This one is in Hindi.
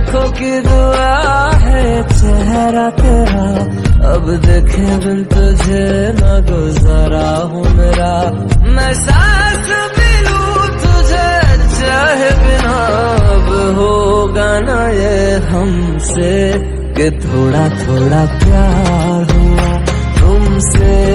लाखों की दुआ है चेहरा तेरा, अब देखे बिन तुझे न गुजारा हूँ मेरा। मैं सांस भी लूं तुझे चाहे बिना, अब होगा ना ये हमसे कि थोड़ा थोड़ा प्यार हुआ तुमसे।